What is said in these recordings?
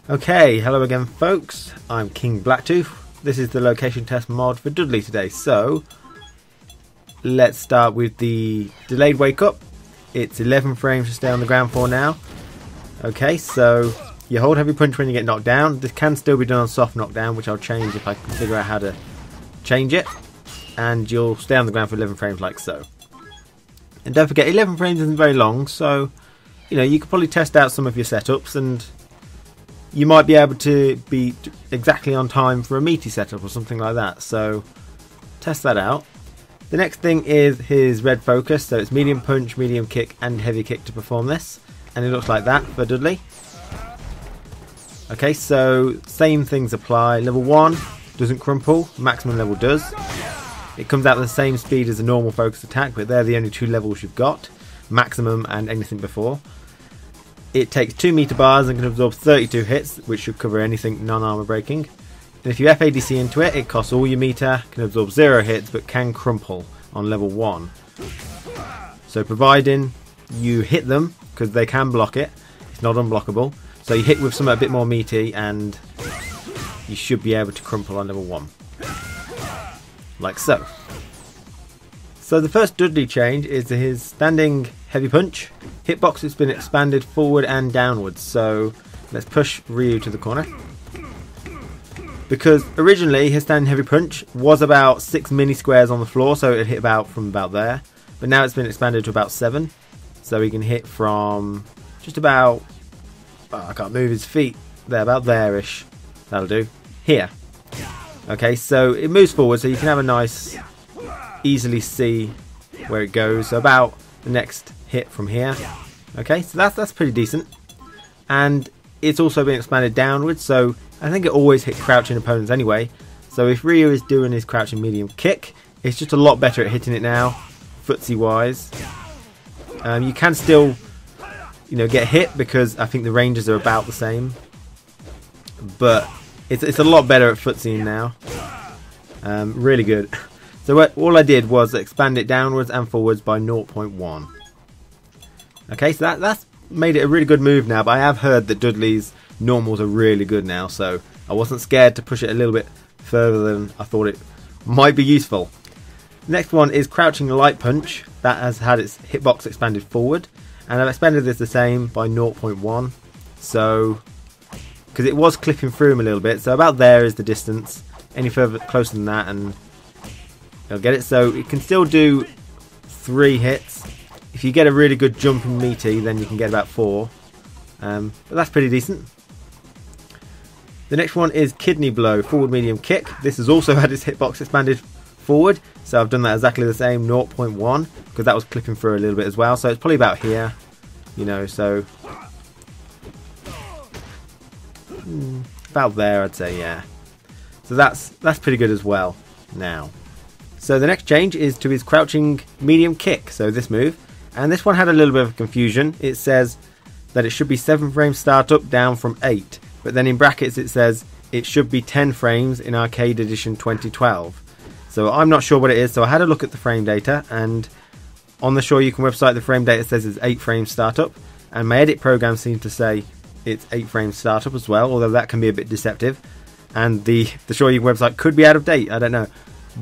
Okay, hello again folks, I'm King Blacktooth. This is the location test mod for Dudley today, so let's start with the delayed wake up. It's 11 frames to stay on the ground for now. Okay, so you hold heavy punch when you get knocked down. This can still be done on soft knockdown, which I'll change if I can figure out how to change it. And you'll stay on the ground for 11 frames like so. And don't forget, 11 frames isn't very long, so you could probably test out some of your setups and you might be able to be exactly on time for a meaty setup or something like that, so test that out. The next thing is his red focus, so it's medium punch, medium kick and heavy kick to perform this, and it looks like that for Dudley. Okay, so same things apply. Level 1 doesn't crumple, maximum level does. It comes out at the same speed as a normal focus attack, but they're the only two levels you've got, maximum and anything before. It takes 2 meter bars and can absorb 32 hits, which should cover anything non-armor breaking. And if you FADC into it, it costs all your meter, can absorb 0 hits, but can crumple on level 1. So providing you hit them, because they can block it, it's not unblockable. So you hit with something a bit more meaty and you should be able to crumple on level 1. Like so. So the first Dudley change is his standing heavy punch. Hitbox has been expanded forward and downwards, so let's push Ryu to the corner. Because originally his standing heavy punch was about 6 mini squares on the floor, so it hit from about there. But now it's been expanded to about 7, so he can hit from just about, I can't move his feet, there, about there-ish. That'll do. Here. Okay, so it moves forward, so you can have a nice, easily see where it goes. So about the next hit from here. Okay, so that's pretty decent. And it's also been expanded downwards, so I think it always hit crouching opponents anyway. So if Ryu is doing his crouching medium kick, it's just a lot better at hitting it now, footsie wise. You can still, get hit because I think the ranges are about the same, but it's a lot better at footseeing now. Really good. So all I did was expand it downwards and forwards by 0.1. Okay, so that's made it a really good move now, but I have heard that Dudley's normals are really good now, so I wasn't scared to push it a little bit further than I thought it might be useful. Next one is crouching light punch. That has had its hitbox expanded forward, and I've expanded this the same by 0.1, so because it was clipping through him a little bit, so about there is the distance. Any further closer than that and you'll get it. So it can still do 3 hits. If you get a really good jump and meaty, then you can get about 4. But that's pretty decent. The next one is kidney blow, forward medium kick. This has also had its hitbox expanded forward, so I've done that exactly the same, 0.1, because that was clipping through a little bit as well. So it's probably about here, so about there, I'd say, yeah. So that's pretty good as well now. So the next change is to his crouching medium kick, so this move. And this one had a little bit of confusion. It says that it should be 7 frames startup down from 8. But then in brackets it says it should be 10 frames in Arcade Edition 2012. So I'm not sure what it is, so I had a look at the frame data, and on the Sure You Can website the frame data says it's 8 frames startup. And my edit program seems to say it's 8 frames startup as well, although that can be a bit deceptive. And the Sure You Can website could be out of date, I don't know.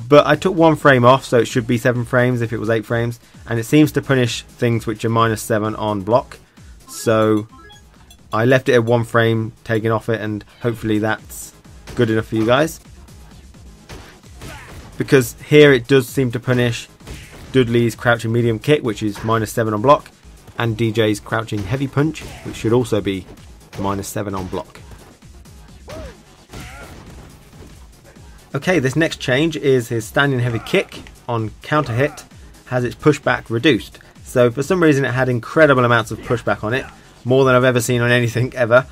But I took 1 frame off, so it should be 7 frames if it was 8 frames. And it seems to punish things which are -7 on block. So I left it at 1 frame taken off it, and hopefully that's good enough for you guys. Because here it does seem to punish Dudley's crouching medium kick, which is -7 on block, and DJ's crouching heavy punch, which should also be -7 on block. Okay, this next change is his standing heavy kick on counter hit has its pushback reduced. So for some reason it had incredible amounts of pushback on it, more than I've ever seen on anything ever.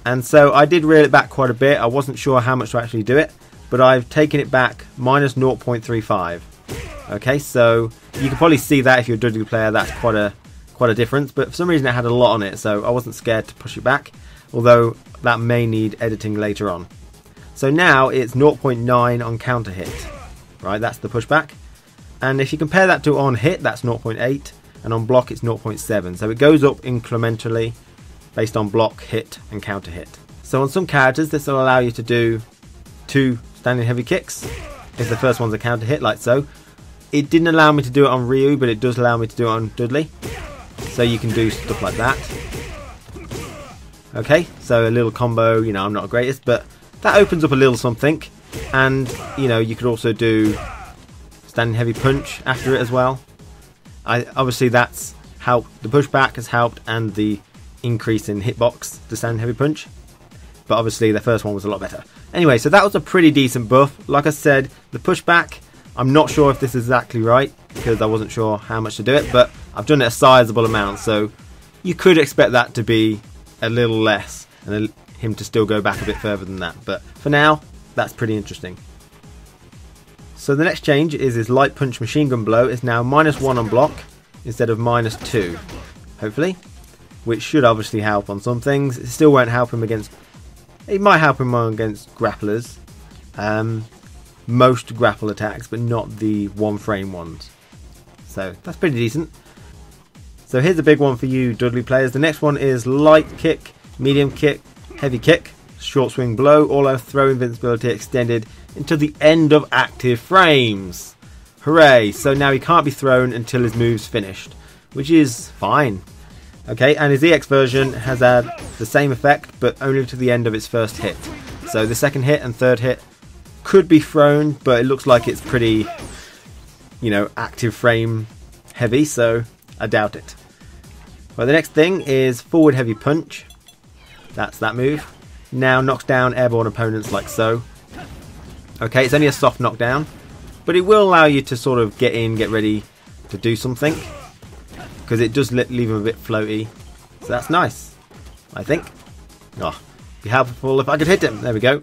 And so I did reel it back quite a bit. I wasn't sure how much to actually do it, but I've taken it back -0.35. Okay, so you can probably see that if you're a Dudley player, that's quite a difference. But for some reason it had a lot on it, so I wasn't scared to push it back, although that may need editing later on. So now it's 0.9 on counter hit, right? That's the pushback. And if you compare that to on hit, that's 0.8, and on block it's 0.7. So it goes up incrementally based on block, hit, and counter hit. So on some characters this will allow you to do 2 standing heavy kicks if the first one's a counter hit, like so. It didn't allow me to do it on Ryu, but it does allow me to do it on Dudley. So you can do stuff like that. Okay, so a little combo, you know, I'm not the greatest, but that opens up a little something. And, you know, you could also do standing heavy punch after it as well. Obviously that's helped, the pushback has helped, and the increase in hitbox to standing heavy punch. But obviously the first one was a lot better. Anyway, so that was a pretty decent buff. Like I said, the pushback, I'm not sure if this is exactly right, because I wasn't sure how much to do it, but I've done it a sizable amount, so you could expect that to be a little less, and him to still go back a bit further than that. But for now, that's pretty interesting. So the next change is his light punch machine gun blow is now -1 on block instead of -2, hopefully, which should obviously help on some things. It still won't help him against, it might help him against grapplers, most grapple attacks, but not the 1 frame ones. So that's pretty decent. So here's a big one for you Dudley players. The next one is light kick, medium kick, heavy kick, short swing blow, all out throw invincibility extended until the end of active frames. Hooray! So now he can't be thrown until his move's finished, which is fine. Okay, and his EX version has had the same effect, but only to the end of its first hit. So the second hit and third hit could be thrown, but it looks like it's pretty, you know, active frame heavy, so I doubt it. Well, the next thing is forward heavy punch. That's that move. Now knocks down airborne opponents like so. Okay, it's only a soft knockdown, but it will allow you to sort of get in, get ready to do something, because it does leave them a bit floaty. So that's nice, I think. Oh, be helpful if I could hit him. There we go.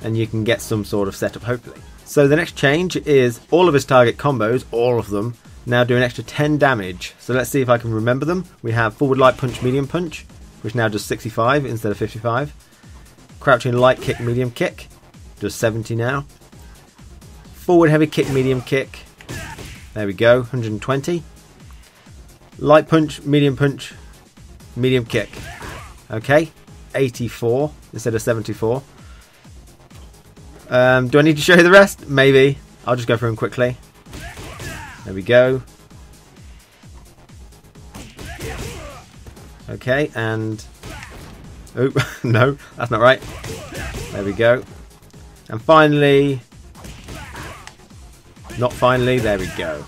And you can get some sort of setup, hopefully. So the next change is all of his target combos, all of them, now do an extra 10 damage. So let's see if I can remember them. We have forward light punch, medium punch, which now does 65 instead of 55. Crouching light kick, medium kick, does 70 now. Forward heavy kick, medium kick, there we go, 120. Light punch, medium kick. Okay, 84 instead of 74. Do I need to show you the rest? Maybe. I'll just go through them quickly. There we go. Okay, and... oh, no, that's not right. There we go. And finally... not finally, there we go.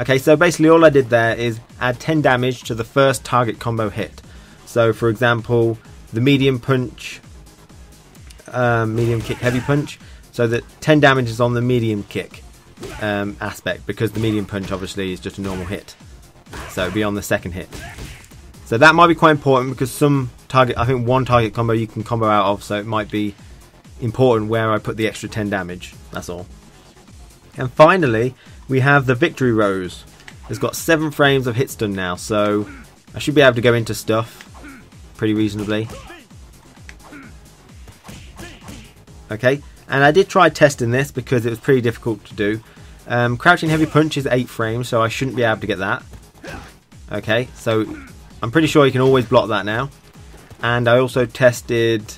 Okay, so basically all I did there is add 10 damage to the first target combo hit. So, for example, the medium punch, medium kick, heavy punch. So that 10 damage is on the medium kick aspect, because the medium punch obviously is just a normal hit. So it'll be on the second hit. So that might be quite important, because some target, I think one target combo you can combo out of, so it might be important where I put the extra 10 damage. That's all. And finally, we have the victory rose. It's got 7 frames of hit stun now, so I should be able to go into stuff pretty reasonably. Okay, and I did try testing this because it was pretty difficult to do. Crouching heavy punch is 8 frames, so I shouldn't be able to get that. Okay, so I'm pretty sure you can always block that now. And I also tested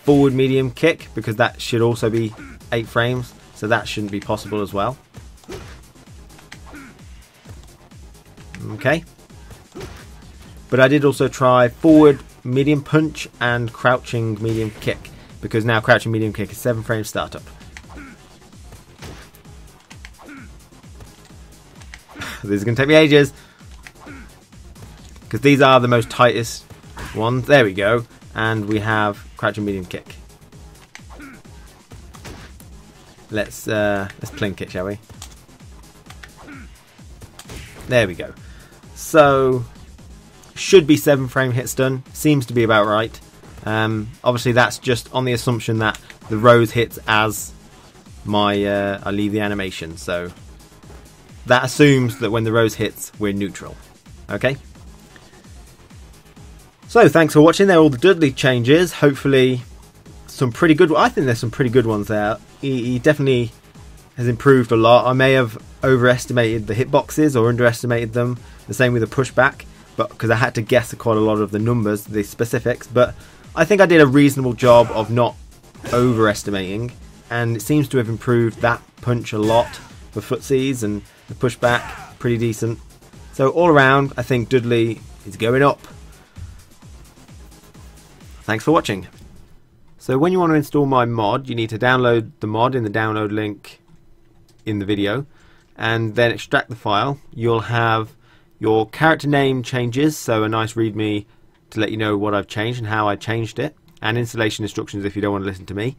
forward medium kick, because that should also be 8 frames, so that shouldn't be possible as well. Okay, but I did also try forward medium punch and crouching medium kick, because now crouching medium kick is 7 frames startup. This is going to take me ages, because these are the most tightest ones. There we go, and we have crouching medium kick. Let's plink it, shall we? There we go. So should be 7 frame hit stun. Seems to be about right. Obviously that's just on the assumption that the rose hits as my I leave the animation, so that assumes that when the rose hits we're neutral. Okay, so thanks for watching. There are all the Dudley changes. Hopefully some pretty good, I think there's some pretty good ones there. He definitely has improved a lot. I may have overestimated the hitboxes or underestimated them. The same with the pushback, but because I had to guess quite a lot of the numbers, the specifics, but I think I did a reasonable job of not overestimating, and it seems to have improved that punch a lot for footsies, and the pushback pretty decent. So all around, I think Dudley is going up. Thanks for watching. So when you want to install my mod, you need to download the mod in the download link in the video, and then extract the file. You'll have your character name changes, so a nice readme to let you know what I've changed and how I changed it, and installation instructions if you don't want to listen to me.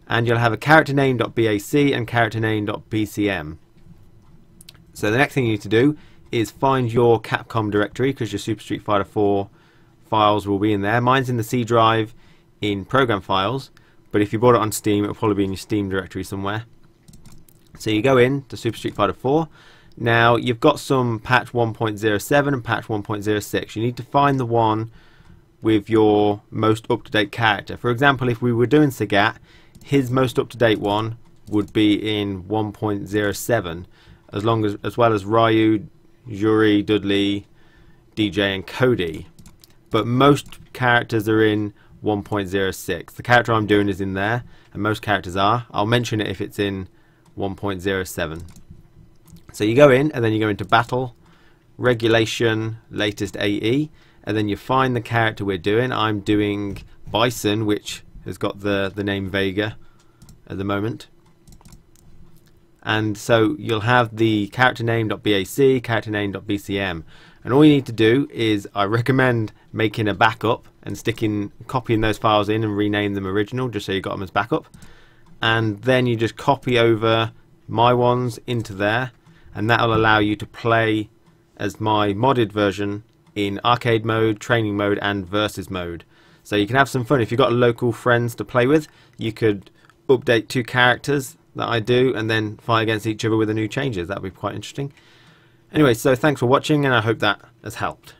And you'll have a character name.bac and character name.bcm. So the next thing you need to do is find your Capcom directory, because your Super Street Fighter 4 files will be in there. Mine's in the C drive in program files, but if you bought it on Steam, it'll probably be in your Steam directory somewhere. So you go in to Super Street Fighter 4. Now you've got some patch 1.07 and patch 1.06. You need to find the one with your most up-to-date character. For example, if we were doing Sagat, his most up-to-date one would be in 1.07, as well as Ryu, Yuri, Dudley, DJ and Cody. But most characters are in 1.06. The character I'm doing is in there, and most characters are. I'll mention it if it's in 1.07. So you go in, and then you go into Battle, Regulation, Latest AE, and then you find the character we're doing. I'm doing Bison, which has got the name Vega at the moment. And so you'll have the character name.bac, character name.bcm, and all you need to do is, I recommend making a backup and copying those files in and rename them original, just so you got them as backup. And then you just copy over my ones into there, and that will allow you to play as my modded version in arcade mode, training mode and versus mode. So you can have some fun. If you've got local friends to play with, you could update 2 characters that I do and then fight against each other with the new changes. That would be quite interesting. Anyway, so thanks for watching, and I hope that has helped.